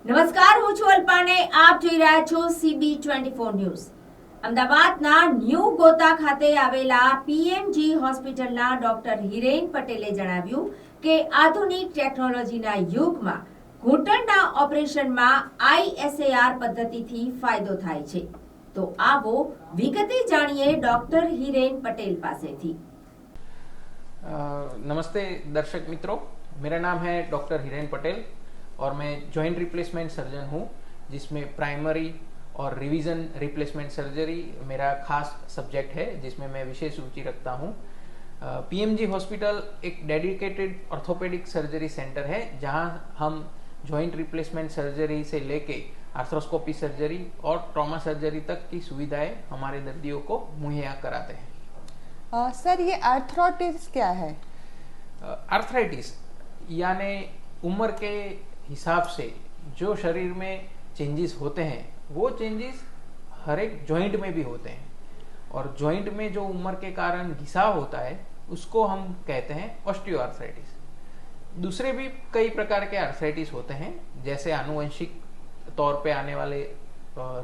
નમસ્કાર, હું છું અલ્પાને. આપ જોઈ રહ્યા છો CB24 ન્યૂઝ. અમદાવાદના ન્યૂ ગોતા ખાતે આવેલા PMG હોસ્પિટલના ડોક્ટર હિરેન પટેલે જણાવ્યું કે આધુનિક ટેકનોલોજીના યુગમાં ઘૂંટણના ઓપરેશનમાં ISAR પદ્ધતિથી ફાયદો થાય છે. તો આવો વિગતે જાણીએ ડોક્ટર હિરેન પટેલ પાસેથી. नमस्ते दर्शक मित्रों, मेरा नाम है डॉक्टर हिरेन पटेल और मैं जॉइंट रिप्लेसमेंट सर्जन हूँ, जिसमें प्राइमरी और रिवीजन रिप्लेसमेंट सर्जरी मेरा खास सब्जेक्ट है, जिसमें मैं विशेष रुचि रखता हूँ. PMG हॉस्पिटल एक डेडिकेटेड ऑर्थोपेडिक सर्जरी सेंटर है, जहाँ हम जॉइंट रिप्लेसमेंट सर्जरी से लेके आर्थ्रोस्कोपी सर्जरी और ट्रॉमा सर्जरी तक की सुविधाएं हमारे दर्दियों को मुहैया कराते हैं. सर, ये आर्थराइटिस क्या है? आर्थराइटिस यानी उम्र के हिसाब से जो शरीर में चेंजेस होते हैं, वो चेंजेस हर एक जॉइंट में भी होते हैं. और जॉइंट में जो उम्र के कारण घिसाव होता है, उसको हम कहते हैं ऑस्टियोआर्थराइटिस. दूसरे भी कई प्रकार के आर्थराइटिस होते हैं, जैसे आनुवंशिक तौर पे आने वाले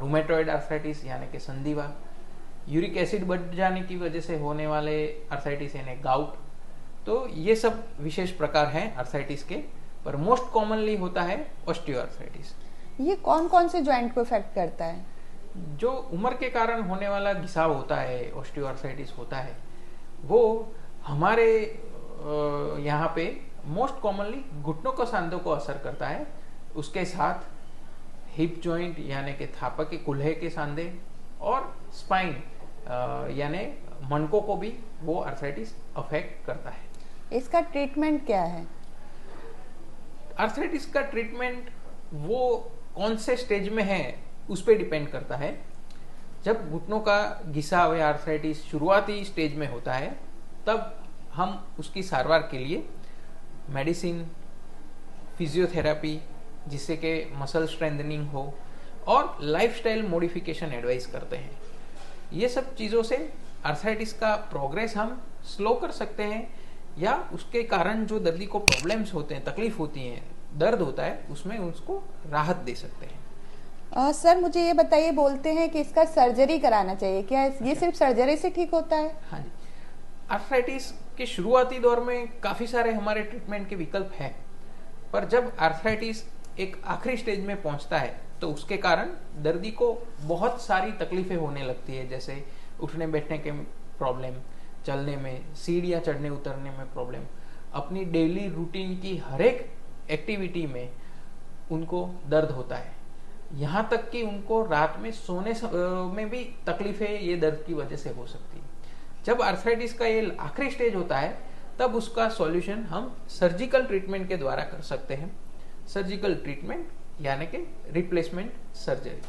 रूमेटॉइड आर्थराइटिस यानी कि संधिवा, यूरिक एसिड बढ़ जाने की वजह से होने वाले आर्थराइटिस यानी गाउट. तो ये सब विशेष प्रकार हैं आर्थराइटिस के, पर मोस्ट कॉमनली होता है ऑस्टियोआर्थराइटिस. ये कौन कौन से जॉइंट को इफेक्ट करता है? जो उम्र के कारण होने वाला घिसाव होता है, ऑस्टियोआर्थराइटिस होता है, वो हमारे यहाँ पे मोस्ट कॉमनली घुटनों को सांधों को असर करता है. उसके साथ हिप जॉइंट यानी कि थापा के कुल्हे के सांधे और स्पाइन यानी मणकों को भी वो आर्थराइटिस अफेक्ट करता है. इसका ट्रीटमेंट क्या है? आर्थराइटिस का ट्रीटमेंट वो कौन से स्टेज में है उस पर डिपेंड करता है. जब घुटनों का घिसाव या आर्थराइटिस शुरुआती स्टेज में होता है, तब हम उसकी सारवार के लिए मेडिसिन, फिजियोथेरेपी जिससे कि मसल स्ट्रेंथनिंग हो, और लाइफस्टाइल मॉडिफिकेशन एडवाइस करते हैं. ये सब चीज़ों से आर्थराइटिस का प्रोग्रेस हम स्लो कर सकते हैं, या उसके कारण जो दर्दी को प्रॉब्लम्स होते हैं, तकलीफ होती हैं, दर्द होता है, उसमें उसको राहत दे सकते हैं. सर, मुझे ये बताइए, बोलते हैं कि इसका सर्जरी कराना चाहिए, क्या ये सिर्फ सर्जरी से ठीक होता है? हाँ जी. आर्थराइटिस के शुरुआती दौर में काफ़ी सारे हमारे ट्रीटमेंट के विकल्प हैं, पर जब आर्थराइटिस एक आखिरी स्टेज में पहुंचता है, तो उसके कारण दर्दी को बहुत सारी तकलीफें होने लगती है, जैसे उठने बैठने के प्रॉब्लम, चलने में, सीढ़ियाँ चढ़ने उतरने में प्रॉब्लम, अपनी डेली रूटीन की हर एक एक्टिविटी में उनको दर्द होता है. यहाँ तक कि उनको रात में सोने में भी तकलीफें ये दर्द की वजह से हो सकती है. जब आर्थराइटिस का ये आखिरी स्टेज होता है, तब उसका सॉल्यूशन हम सर्जिकल ट्रीटमेंट के द्वारा कर सकते हैं. सर्जिकल ट्रीटमेंट यानी कि रिप्लेसमेंट सर्जरी.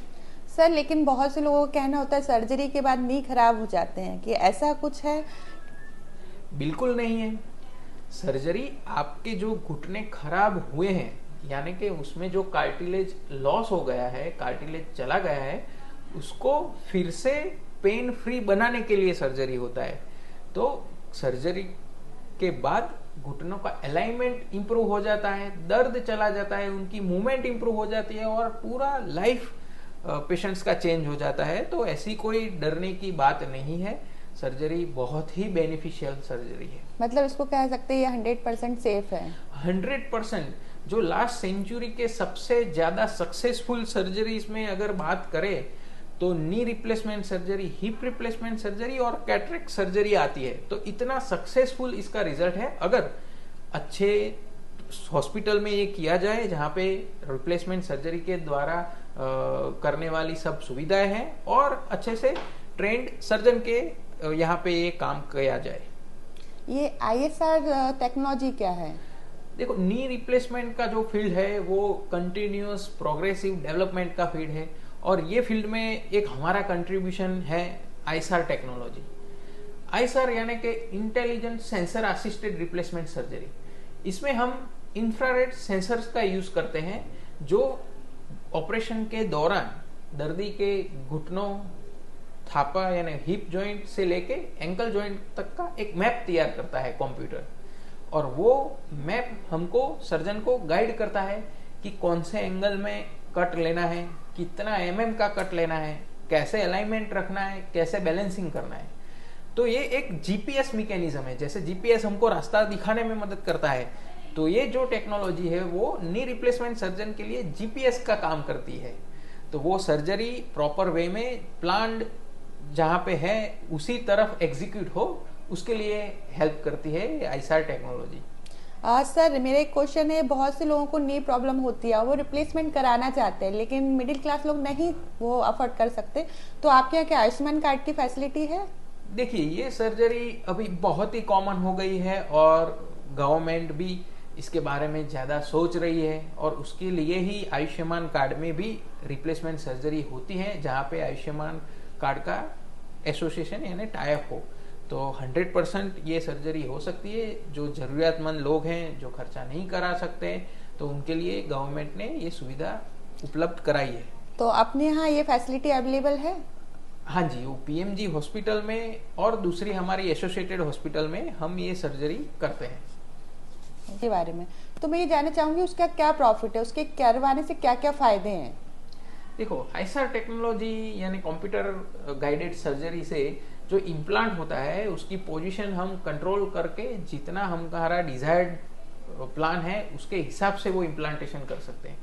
सर, लेकिन बहुत से लोगों का कहना होता है सर्जरी के बाद नी खराब हो जाते हैं, कि ऐसा कुछ है? बिल्कुल नहीं है. सर्जरी आपके जो घुटने खराब हुए हैं, यानी कि उसमें जो कार्टिलेज लॉस हो गया है, कार्टिलेज चला गया है, उसको फिर से पेन फ्री बनाने के लिए सर्जरी होता है. तो सर्जरी के बाद घुटनों का अलाइनमेंट इंप्रूव हो जाता है, दर्द चला जाता है, उनकी मूवमेंट इंप्रूव हो जाती है, और पूरा लाइफ पेशेंट्स का चेंज हो जाता है. तो ऐसी कोई डरने की बात नहीं है. सर्जरी बहुत ही बेनिफिशियल सर्जरी है. मतलब इसको कह सकते हैं ये 100% सेफ है? 100%. जो लास्ट सेंचुरी के सबसे ज्यादा सक्सेसफुल सर्जरीज में अगर बात करें, तो knee replacement surgery, hip replacement surgery और कैटरेक्ट सर्जरी आती है. तो इतना सक्सेसफुल इसका रिजल्ट है. अगर अच्छे हॉस्पिटल में ये किया जाए, जहाँ पे रिप्लेसमेंट सर्जरी के द्वारा करने वाली सब सुविधाएं हैं, और अच्छे से ट्रेंड सर्जन के यहाँ पे ये काम किया जाए. ये ISR टेक्नोलॉजी क्या है? देखो, नी रिप्लेसमेंट का जो फील्ड है वो कंटिन्यूअस प्रोग्रेसिव डेवलपमेंट का फील्ड है, और ये फील्ड में एक हमारा कंट्रीब्यूशन है ISR टेक्नोलॉजी. ISR यानी कि intelligent sensor assisted replacement surgery. इसमें हम इंफ्रारेड सेंसर्स का यूज करते हैं, जो ऑपरेशन के दौरान दर्दी के घुटनों, थापा यानी हिप जॉइंट से लेके एंकल जॉइंट तक का एक मैप तैयार करता है कंप्यूटर. और वो मैप हमको, सर्जन को गाइड करता है कि कौन से एंगल में कट लेना है, कितना का कट लेना है, कैसे अलाइनमेंट रखना है, कैसे बैलेंसिंग करना है। तो ये एक जीपीएस मैकेनिज्म है। जैसे जीपीएस हमको रास्ता दिखाने में मदद करता है, तो ये जो टेक्नोलॉजी है वो नी रिप्लेसमेंट सर्जन के लिए जीपीएस का काम करती है। तो वो सर्जरी प्रॉपर वे में प्लान्ड जहां पे है उसी तरफ एग्जीक्यूट हो, उसके लिए हेल्प करती है आईसार टेक्नोलॉजी। सर मेरा एक क्वेश्चन है, बहुत से लोगों को नी प्रॉब्लम होती है, वो रिप्लेसमेंट कराना चाहते हैं लेकिन मिडिल क्लास लोग नहीं वो अफोर्ड कर सकते, तो आपके यहाँ क्या आयुष्मान कार्ड की फैसिलिटी है? देखिए, ये सर्जरी अभी बहुत ही कॉमन हो गई है और गवर्नमेंट भी इसके बारे में ज़्यादा सोच रही है, और उसके लिए ही आयुष्मान कार्ड में भी रिप्लेसमेंट सर्जरी होती है, जहाँ पे आयुष्मान कार्ड का एसोसिएशन यानी टाई अप हो। तो 100% ये सर्जरी हो सकती है। जो जरूरियातमंद लोग हैं, जो खर्चा नहीं करा सकते, तो उनके लिए गवर्नमेंट ने ये सुविधा उपलब्ध कराई है। तो अपने यहाँ ये फैसिलिटी अवेलेबल है? हाँ जी, वो पीएमजी हॉस्पिटल में और दूसरी हमारी एसोसिएटेड हॉस्पिटल में हम ये सर्जरी करते हैं। के बारे में तो मैं ये जानना चाहूंगी उसका क्या प्रॉफिट है, उसके करवाने से क्या क्या फायदे हैं? देखो, आईसार टेक्नोलॉजी यानी कंप्यूटर गाइडेड सर्जरी से जो इम्प्लांट होता है उसकी पोजीशन हम कंट्रोल करके जितना हमारा डिजायर्ड प्लान है उसके हिसाब से वो इम्प्लांटेशन कर सकते हैं।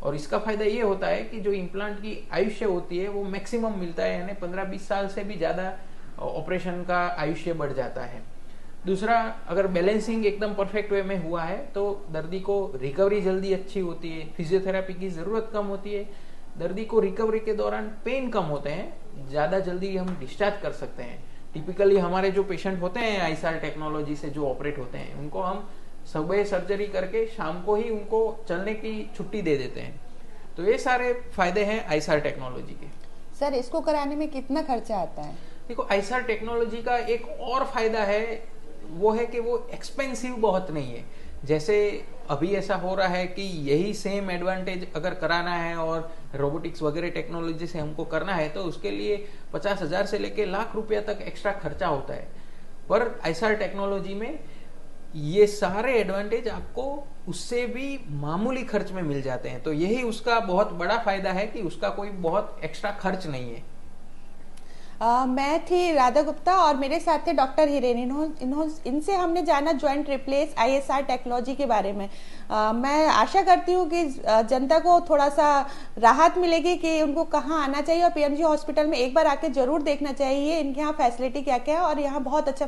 और इसका फायदा ये होता है कि जो इम्प्लांट की आयुष्य होती है वो मैक्सिमम मिलता है, यानी 15-20 साल से भी ज्यादा ऑपरेशन का आयुष्य बढ़ जाता है। दूसरा, अगर बैलेंसिंग एकदम परफेक्ट वे में हुआ है तो दर्दी को रिकवरी जल्दी अच्छी होती है, फिजियोथेरेपी की जरूरत कम होती है, दर्दी को रिकवरी के दौरान पेन कम होते हैं, ज्यादा जल्दी हम डिस्चार्ज कर सकते हैं। टिपिकली हमारे जो पेशेंट होते हैं आईसार टेक्नोलॉजी से जो ऑपरेट होते हैं, उनको हम सुबह सर्जरी करके शाम को ही उनको चलने की छुट्टी दे देते हैं। तो ये सारे फायदे हैं आईसार टेक्नोलॉजी के। सर, इसको कराने में कितना खर्चा आता है? देखो, आईसार टेक्नोलॉजी का एक और फायदा है, वो है कि वो एक्सपेंसिव बहुत नहीं है। जैसे अभी ऐसा हो रहा है कि यही सेम एडवांटेज अगर कराना है और रोबोटिक्स वगैरह टेक्नोलॉजी से हमको करना है तो उसके लिए 50,000 से लेके लाख रुपया तक एक्स्ट्रा खर्चा होता है। पर आईसार टेक्नोलॉजी में ये सारे एडवांटेज आपको उससे भी मामूली खर्च में मिल जाते हैं। तो यही उसका बहुत बड़ा फायदा है कि उसका कोई बहुत एक्स्ट्रा खर्च नहीं है। मैं थी राधा गुप्ता और मेरे साथ थे डॉक्टर हिरेन। इनसे हमने जाना ज्वाइंट रिप्लेस आईएसआर टेक्नोलॉजी के बारे में। मैं आशा करती हूँ कि जनता को थोड़ा सा राहत मिलेगी कि उनको कहाँ आना चाहिए, और पीएमजी हॉस्पिटल में एक बार आके जरूर देखना चाहिए इनके यहाँ फैसिलिटी क्या क्या है, और यहाँ बहुत अच्छा